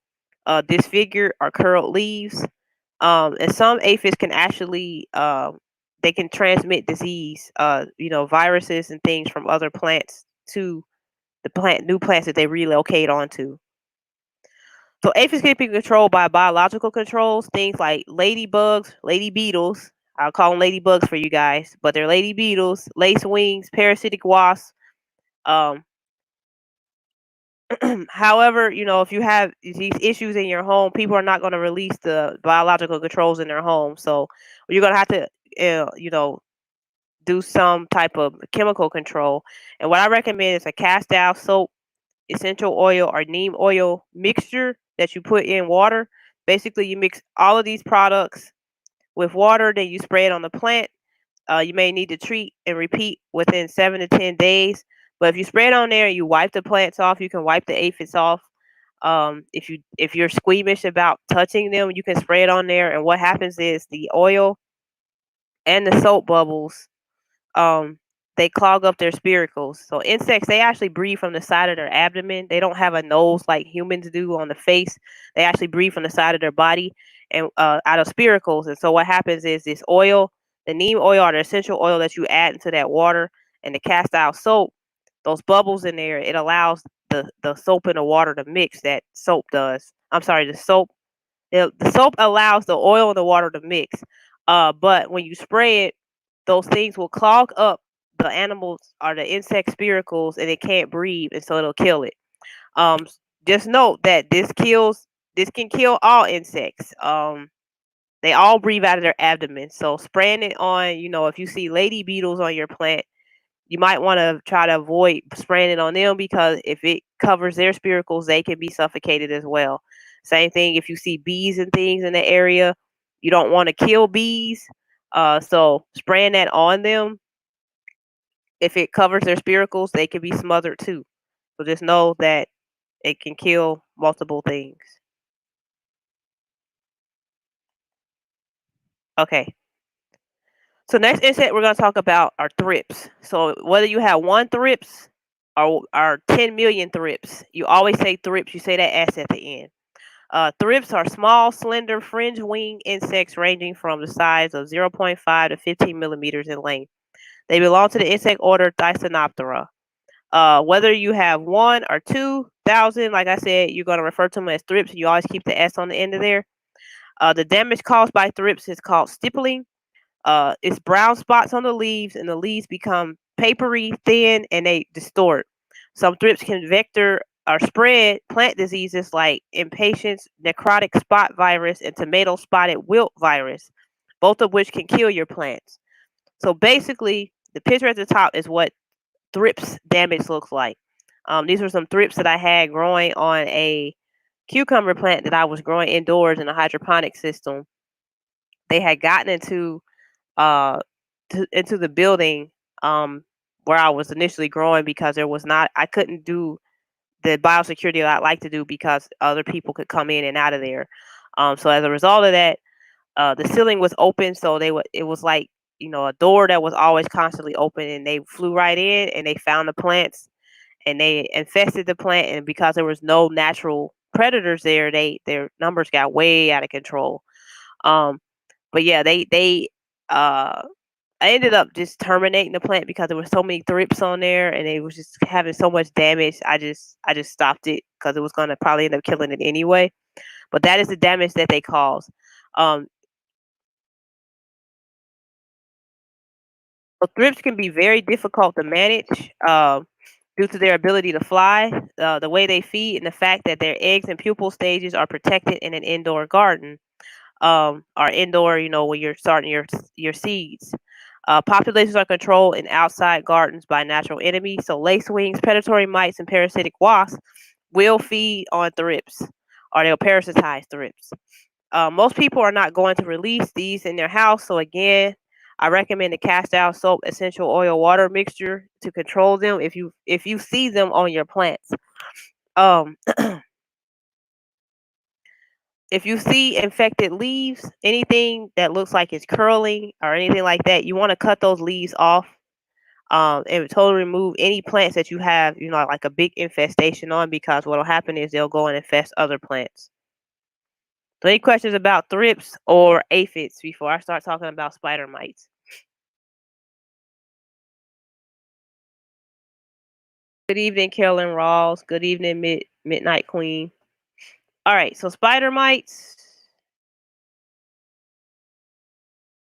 disfigured, or curled leaves. And some aphids can actually they can transmit disease, viruses and things from other plants to the new plants that they relocate onto. So aphids can be controlled by biological controls, things like ladybugs, lady beetles. I'll call them ladybugs for you guys, but they're lady beetles, lace wings, parasitic wasps. Um, However, if you have these issues in your home, people are not going to release the biological controls in their home. So you're going to have to, do some type of chemical control. And what I recommend is a cast soap, essential oil, or neem oil mixture that you put in water. Basically, you mix all of these products with water, then you spray it on the plant. You may need to treat and repeat within 7 to 10 days. But if you spray it on there and you wipe the plants off, you can wipe the aphids off. If you're squeamish about touching them, you can spray it on there. And what happens is the oil and the soap bubbles, um, they clog up their spiracles. So insects, they actually breathe from the side of their abdomen. They don't have a nose like humans do on the face. They actually breathe from the side of their body and out of spiracles. And so what happens is this oil, the neem oil or the essential oil that you add into that water and the cast out soap, those bubbles in there, it allows the soap and the water to mix. That soap does. I'm sorry, the soap allows the oil and the water to mix. But when you spray it, those things will clog up the animals or the insect spiracles and it can't breathe, and so it'll kill it. Um, just note that this can kill all insects. They all breathe out of their abdomen. So spraying it on, if you see lady beetles on your plant, you might want to try to avoid spraying it on them because if it covers their spiracles, they can be suffocated as well. Same thing if you see bees and things in the area, you don't want to kill bees. So spraying that on them, if it covers their spiracles, they can be smothered too. So just know that it can kill multiple things. Okay. So next insect we're going to talk about are thrips. So whether you have one thrips or 10 million thrips, you always say thrips. You say that S at the end. Thrips are small, slender, fringe-wing insects ranging from the size of 0.5 to 15 millimeters in length. They belong to the insect order Thysanoptera. Whether you have 1 or 2,000, like I said, you're going to refer to them as thrips, and you always keep the S on the end of there. The damage caused by thrips is called stippling. It's brown spots on the leaves, and the leaves become papery, thin, and they distort. Some thrips can vector or spread plant diseases like impatiens, necrotic spot virus, and tomato spotted wilt virus, both of which can kill your plants. So basically, the picture at the top is what thrips damage looks like. These were some thrips that I had growing on a cucumber plant that I was growing indoors in a hydroponic system. They had gotten uh into the building where I was initially growing because I couldn't do the biosecurity that I like to do because other people could come in and out of there. So as a result of that, the ceiling was open, so it was like a door that was always constantly open, and they flew right in and they found the plants and they infested the plant, and because there was no natural predators there, their numbers got way out of control. Um, but yeah, they I ended up just terminating the plant because there were so many thrips on there and it was just having so much damage. I just stopped it because it was gonna probably end up killing it anyway. But that is the damage that they cause. Um, so thrips can be very difficult to manage due to their ability to fly, the way they feed, and the fact that their eggs and pupal stages are protected in an indoor garden. Or indoor, when you're starting your seeds. Populations are controlled in outside gardens by natural enemies. So lacewings, predatory mites, and parasitic wasps will feed on thrips, or they'll parasitize thrips. Most people are not going to release these in their house. So again, I recommend the cast out soap essential oil water mixture to control them if you see them on your plants. Um, if you see infected leaves, anything that looks like it's curling or anything like that, you want to cut those leaves off and totally remove any plants that you have, like a big infestation on, because what will happen is they'll go and infest other plants. So, any questions about thrips or aphids before I start talking about spider mites? Good evening, Carolyn Rawls. Good evening, Midnight Queen. All right, so spider mites.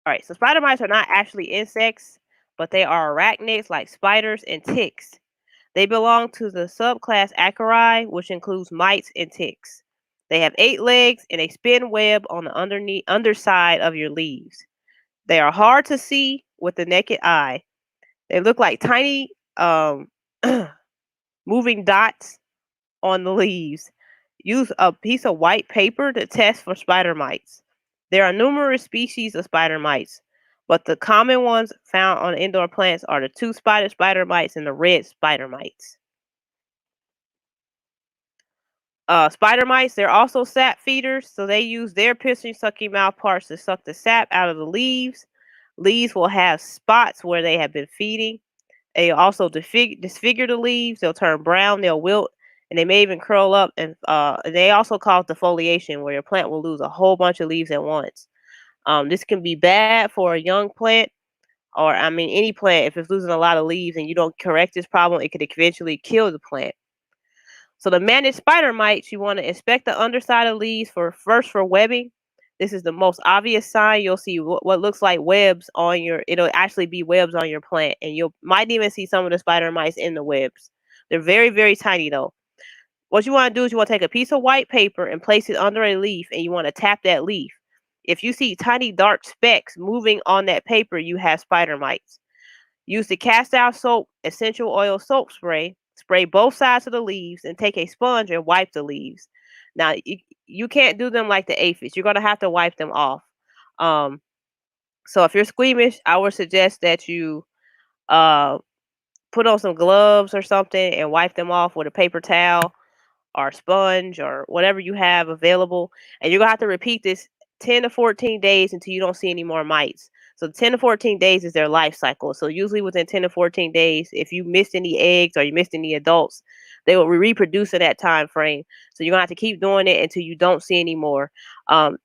All right, so spider mites are not actually insects, but they are arachnids like spiders and ticks. They belong to the subclass Acari, which includes mites and ticks. They have 8 legs and a spin web on the underside of your leaves. They are hard to see with the naked eye. They look like tiny moving dots on the leaves. Use a piece of white paper to test for spider mites. There are numerous species of spider mites, but the common ones found on indoor plants are the two-spotted spider mites and the red spider mites. Spider mites, they're also sap feeders, so they use their piston sucking mouth parts to suck the sap out of the leaves. Leaves will have spots where they have been feeding. They also disfigure the leaves. They'll turn brown. They'll wilt, and they may even curl up. And they also cause defoliation, where your plant will lose a whole bunch of leaves at once. This can be bad for a young plant, or I mean any plant. If it's losing a lot of leaves and you don't correct this problem, it could eventually kill the plant. So to manage spider mites, you want to inspect the underside of leaves for webbing. This is the most obvious sign. You'll see what looks like webs on your. It'll actually be webs on your plant, and you might even see some of the spider mites in the webs. They're very very tiny though. What you want to do is you want to take a piece of white paper and place it under a leaf, and you want to tap that leaf. If you see tiny dark specks moving on that paper, you have spider mites. Use the cast out soap essential oil soap spray. Spray both sides of the leaves and take a sponge and wipe the leaves. Now, you can't do them like the aphids. You're going to have to wipe them off. Um, so if you're squeamish, I would suggest that you uh, put on some gloves or something and wipe them off with a paper towel or sponge or whatever you have available. And you're going to have to repeat this 10 to 14 days until you don't see any more mites. So 10 to 14 days is their life cycle. So usually within 10 to 14 days, if you missed any eggs or you missed any adults, they will reproduce in that time frame. So you're gonna have to keep doing it until you don't see any more.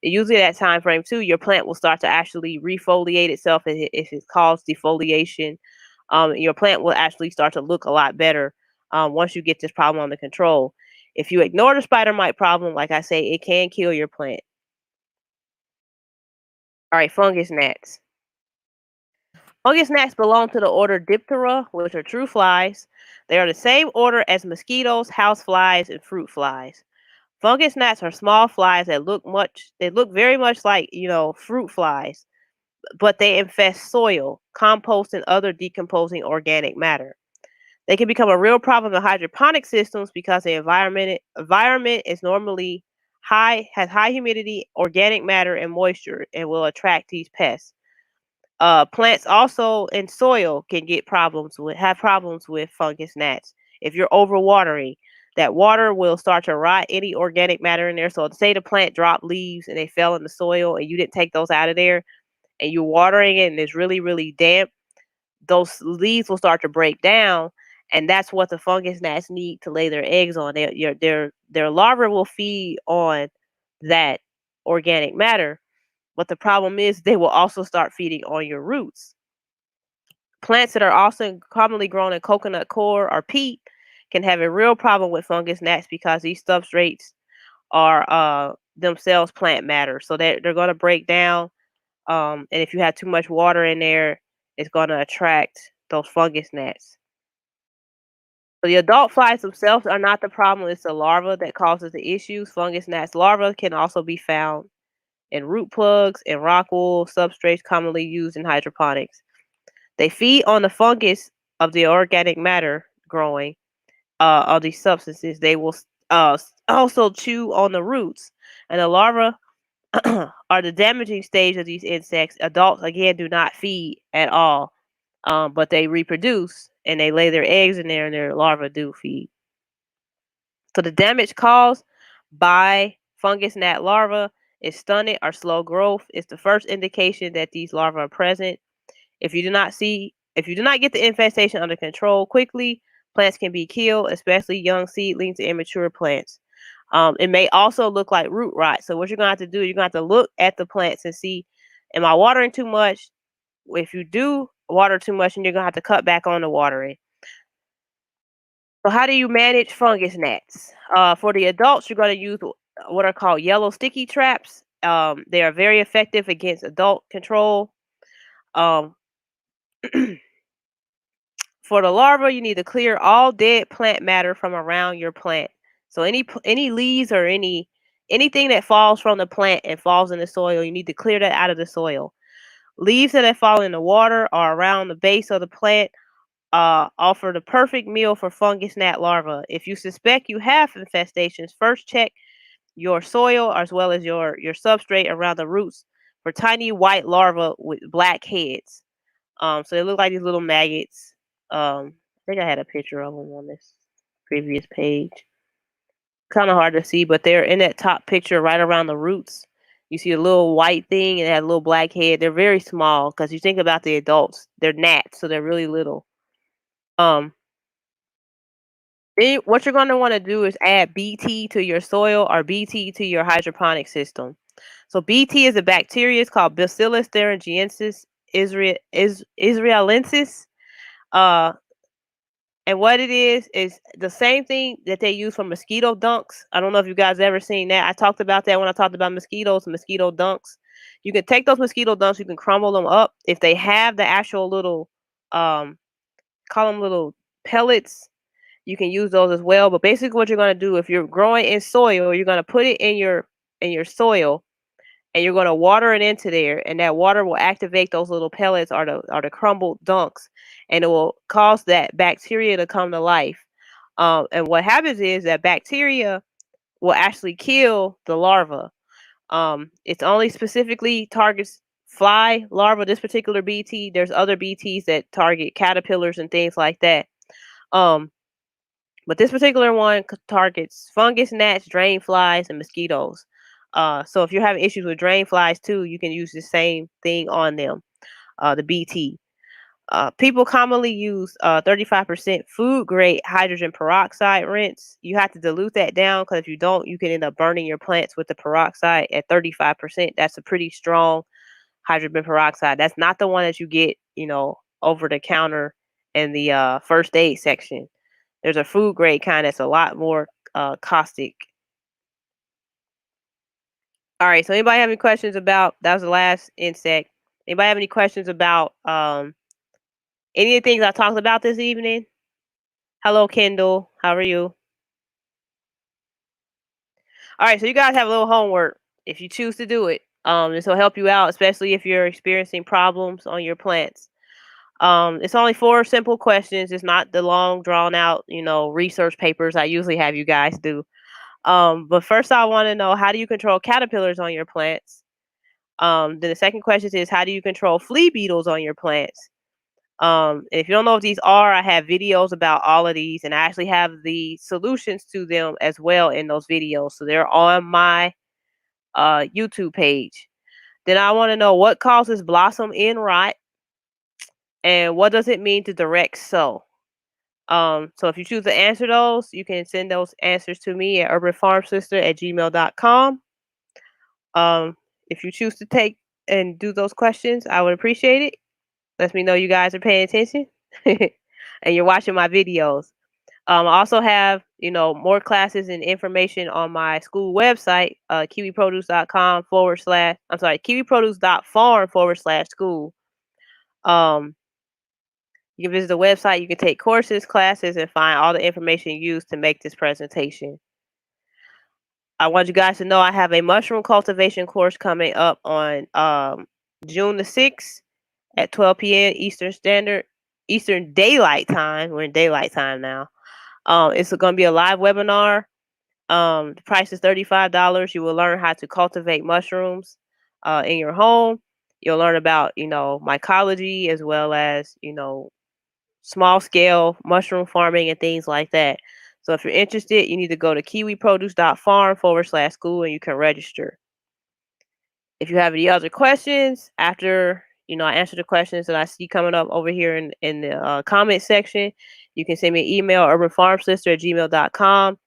Usually that time frame too, your plant will start to actually refoliate itself if it causes defoliation. Your plant will actually start to look a lot better once you get this problem under control. If you ignore the spider mite problem, like I say, it can kill your plant. All right, fungus gnats. Fungus gnats belong to the order Diptera, which are true flies. They are the same order as mosquitoes, house flies, and fruit flies. Fungus gnats are small flies that look very much like, fruit flies, but they infest soil, compost, and other decomposing organic matter. They can become a real problem in hydroponic systems because the environment is normally has high humidity, organic matter, and moisture, and will attract these pests. Plants also in soil can have problems with fungus gnats. If you're overwatering, that water will start to rot any organic matter in there. So say the plant dropped leaves and they fell in the soil and you didn't take those out of there and you're watering it and it's really, really damp, those leaves will start to break down, and that's what the fungus gnats need to lay their eggs on. Their larvae will feed on that organic matter, but the problem is they will also start feeding on your roots. Plants that are also commonly grown in coconut coir or peat can have a real problem with fungus gnats because these substrates are themselves plant matter, so they're going to break down. And if you have too much water in there, it's going to attract those fungus gnats. So the adult flies themselves are not the problem, it's the larva that causes the issues. Fungus gnats larvae can also be found in root plugs and rock wool substrates commonly used in hydroponics. They feed on the fungus of the organic matter growing of these substances. They will also chew on the roots, and the larvae are the damaging stage of these insects. Adults, again, do not feed at all, but they reproduce and they lay their eggs in there, and their larvae do feed. So the damage caused by fungus gnat larvae is stunted or slow growth. It's the first indication that these larvae are present. If you do not get the infestation under control quickly, plants can be killed, especially young seedlings and immature plants. It may also look like root rot. So what you're gonna have to do, you're gonna have to look at the plants and see, am I watering too much? If you do water too much, then you're gonna have to cut back on the watering. So how do you manage fungus gnats? For the adults, you're gonna use what are called yellow sticky traps. They are very effective against adult control. Um, For the larva, you need to clear all dead plant matter from around your plant. So any leaves or anything that falls from the plant and falls in the soil, you need to clear that out of the soil. Leaves that have fallen in the water or around the base of the plant offer the perfect meal for fungus gnat larvae. If you suspect you have infestations, first check your soil as well as your substrate around the roots for tiny white larvae with black heads. So they look like these little maggots. I think I had a picture of them on this previous page. Kind of hard to see, but they're in that top picture right around the roots. You see a little white thing and it has a little black head. They're very small because you think about the adults. They're gnats, so they're really little. Then what you're gonna want to do is add BT to your soil or BT to your hydroponic system. So BT is a bacteria. It's called Bacillus thuringiensis israelensis. Uh, and what it is the same thing that they use for mosquito dunks. I don't know if you guys ever seen that. I talked about that when I talked about mosquitoes, mosquito dunks. You can take those mosquito dunks, you can crumble them up. If they have the actual little, um, call them little pellets, you can use those as well. But basically, what you're going to do if you're growing in soil, you're going to put it in your soil, and you're going to water it into there, and that water will activate those little pellets or the crumbled dunks, and it will cause that bacteria to come to life. And what happens is that bacteria will actually kill the larva. It's only specifically targets fly larva. This particular BT. There's other BTs that target caterpillars and things like that. Um, but this particular one targets fungus, gnats, drain flies, and mosquitoes. So if you're having issues with drain flies too, you can use the same thing on them, the BT. People commonly use 35% food grade hydrogen peroxide rinse. You have to dilute that down because if you don't, you can end up burning your plants with the peroxide at 35%. That's a pretty strong hydrogen peroxide. That's not the one that you get, over the counter in the first aid section. There's a food grade kind that's a lot more caustic. All right. So anybody have any questions about that was the last insect? Anybody have any questions about any of the things I talked about this evening? Hello, Kendall. How are you? All right. So you guys have a little homework if you choose to do it. This will help you out, especially if you're experiencing problems on your plants. It's only 4 simple questions. It's not the long, drawn out, research papers I usually have you guys do. But first, I want to know, how do you control caterpillars on your plants? Then the second question is, how do you control flea beetles on your plants? If you don't know what these are, I have videos about all of these, and I actually have the solutions to them as well in those videos. So they're on my YouTube page. Then I want to know, what causes blossom end rot, and what does it mean to direct sow? So if you choose to answer those, you can send those answers to me at urbanfarmsister@gmail.com. If you choose to take and do those questions, I would appreciate it. Let me know you guys are paying attention and you're watching my videos. I also have, more classes and information on my school website, kiwiproduce.com / I'm sorry, kiwiproduce.farm / school. You can visit the website, you can take courses, classes, and find all the information used to make this presentation. I want you guys to know I have a mushroom cultivation course coming up on June the 6th at 12 p.m. Eastern Daylight Time. We're in daylight time now. It's going to be a live webinar. The price is $35. You will learn how to cultivate mushrooms in your home. You'll learn about, mycology, as well as, small scale mushroom farming and things like that. So if you're interested, you need to go to kiwiproduce.farm / school and you can register. If you have any other questions after, I answer the questions that I see coming up over here in the comment section, you can send me an email, urbanfarmsister@gmail.com,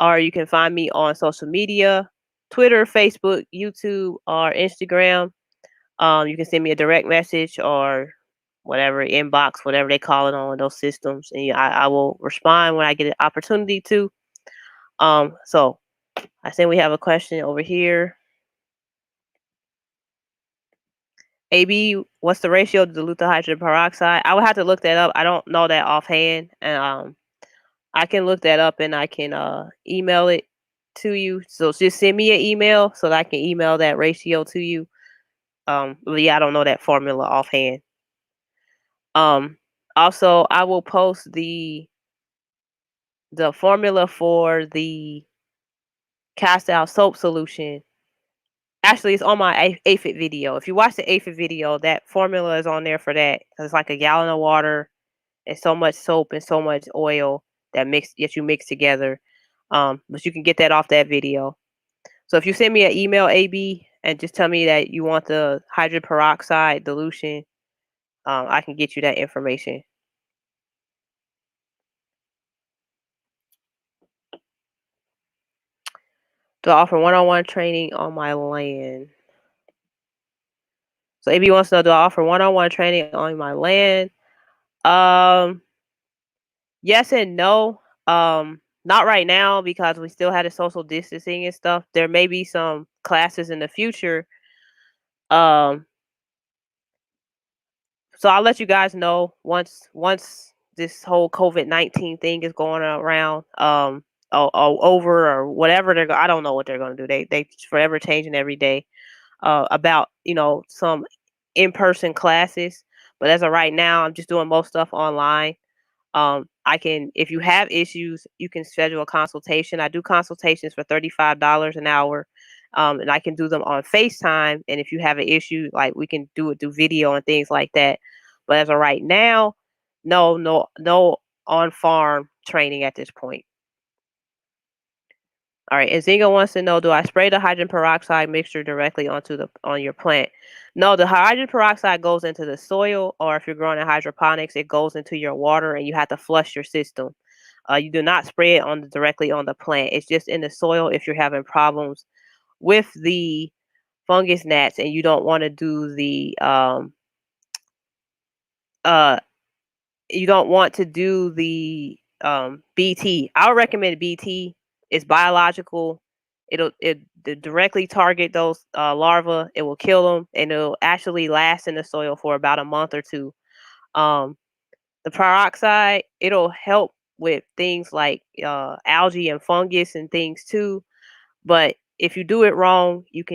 or you can find me on social media, Twitter, Facebook, YouTube, or Instagram. You can send me a direct message or whatever, inbox, whatever they call it on those systems, and I will respond when I get an opportunity to. So I think we have a question over here. AB, what's the ratio to dilute the hydrogen peroxide? I would have to look that up. I don't know that offhand, and I can look that up and I can email it to you. So just send me an email so that I can email that ratio to you. But yeah, I don't know that formula offhand. Also, I will post the formula for the cast out soap solution. Actually, it's on my aphid video. If you watch the aphid video, that formula is on there for that. It's like a gallon of water and so much soap and so much oil that you mix together. But you can get that off that video. So if you send me an email, AB, and just tell me that you want the hydrogen peroxide dilution, I can get you that information. Do I offer one-on-one training on my land? So AB wants to know, do I offer one-on-one training on my land? Um, yes and no. Not right now because we still had a social distancing and stuff. There may be some classes in the future. Um, so I'll let you guys know once this whole COVID-19 thing is going around, over or whatever I don't know what they're gonna do. They forever changing every day. About some in-person classes, but as of right now, I'm just doing most stuff online. I can, if you have issues, you can schedule a consultation. I do consultations for $35 an hour, and I can do them on FaceTime. And if you have an issue, like we can do it through video and things like that. But as of right now, no on farm training at this point. All right, and Zinga wants to know, do I spray the hydrogen peroxide mixture directly on your plant? No, the hydrogen peroxide goes into the soil, or if you're growing in hydroponics, it goes into your water, and you have to flush your system. You do not spray it directly on the plant. It's just in the soil if you're having problems with the fungus gnats, and you don't want to do the uh you don't want to do the BT. I would recommend BT. It's biological. It directly target those larvae. It will kill them, and it'll actually last in the soil for about a month or two. Um, the peroxide, it'll help with things like algae and fungus and things too. But if you do it wrong, it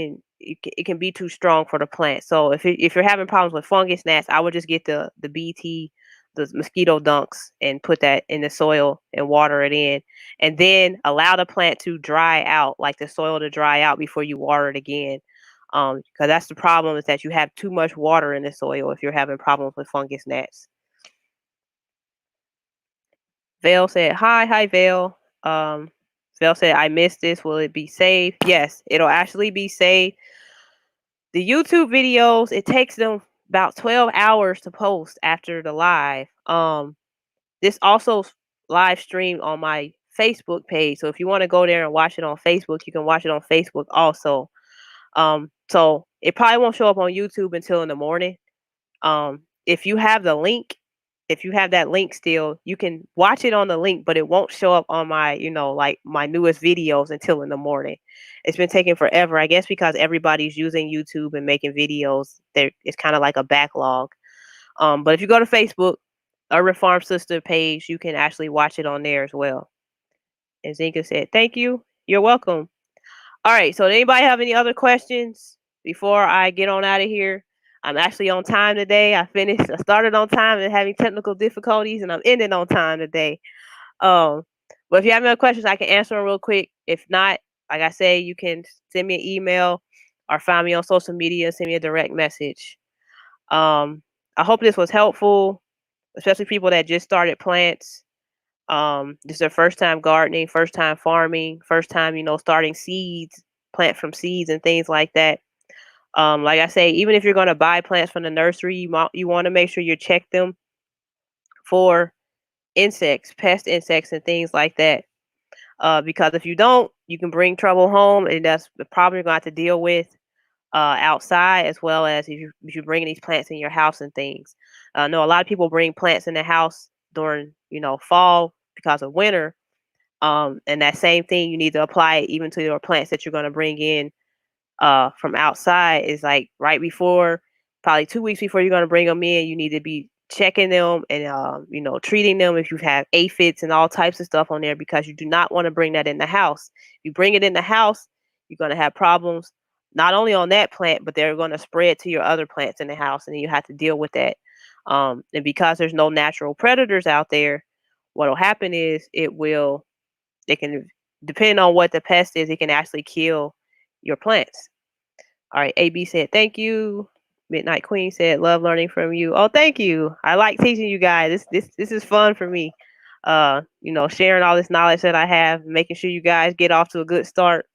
can be too strong for the plant. So if you're having problems with fungus gnats, I would just get the BT, the mosquito dunks, and put that in the soil and water it in, and then allow the plant to dry out, like the soil to dry out before you water it again. Because that's the problem, is that you have too much water in the soil if you're having problems with fungus gnats. Vale said, hi, Vale. Um, Vale said, I missed this. Will it be saved? Yes, it'll actually be saved. The YouTube videos, it takes them about 12 hours to post after the live. This also live streamed on my Facebook page. So if you want to go there and watch it on Facebook, you can watch it on Facebook also. So it probably won't show up on YouTube until in the morning. If you have the link, if you have that link still, you can watch it on the link, but it won't show up on my, like my newest videos until in the morning. It's been taking forever, I guess, because everybody's using YouTube and making videos. It's kind of like a backlog. But if you go to Facebook, Urban Farm Sister page, you can actually watch it on there as well. And Zinka said, "Thank you. You're welcome." All right. So, anybody have any other questions before I get on out of here? I'm actually on time today. I started on time and having technical difficulties, and I'm ending on time today. Um, but if you have any other questions, I can answer them real quick. If not, like I say, you can send me an email or find me on social media, send me a direct message. I hope this was helpful, especially people that just started plants. This is their first time gardening, first time farming, first time, starting seeds, plant from seeds and things like that. Like I say, even if you're going to buy plants from the nursery, you want to make sure you check them for insects, pest insects, and things like that. Because if you don't, you can bring trouble home, and that's the problem you're going to have to deal with outside, as well as if you're bringing these plants in your house and things. No, a lot of people bring plants in the house during fall because of winter. And that same thing, you need to apply it even to your plants that you're going to bring in from outside. Is like right before, probably 2 weeks before you're going to bring them in, you need to be checking them and treating them if you have aphids and all types of stuff on there, because you do not want to bring that in the house. If you bring it in the house, you're going to have problems not only on that plant, but they're going to spread to your other plants in the house, and then you have to deal with that. And because there's no natural predators out there, what will happen is they can, depending on what the pest is, it can actually kill your plants. All right, AB said, thank you. Midnight Queen said, love learning from you. Oh, thank you. I like teaching you guys. This is fun for me. Sharing all this knowledge that I have, making sure you guys get off to a good start.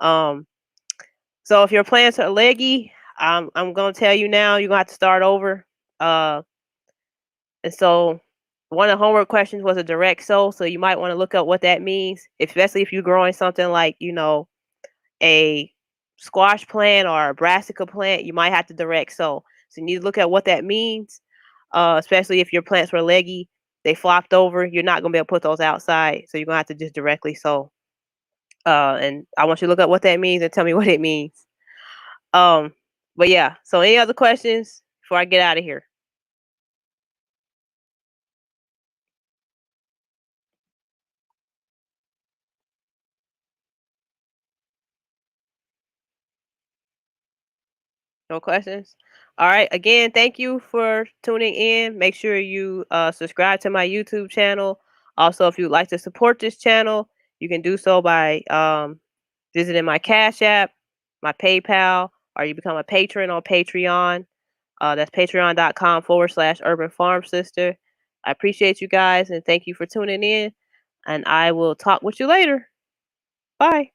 So if your plants are leggy, I'm gonna tell you now, you're gonna have to start over. And so one of the homework questions was a direct sow, so you might want to look up what that means, especially if you're growing something like, a squash plant or a brassica plant, you might have to direct sow. So you need to look at what that means, especially if your plants were leggy, they flopped over, you're not going to be able to put those outside. So you're going to have to just directly sow. And I want you to look up what that means and tell me what it means. But yeah, so any other questions before I get out of here? No questions? All right. Again, thank you for tuning in. Make sure you subscribe to my YouTube channel. Also, if you'd like to support this channel, you can do so by visiting my Cash App, my PayPal, or you become a patron on Patreon. That's patreon.com/Urban Farm Sister. I appreciate you guys and thank you for tuning in. And I will talk with you later. Bye.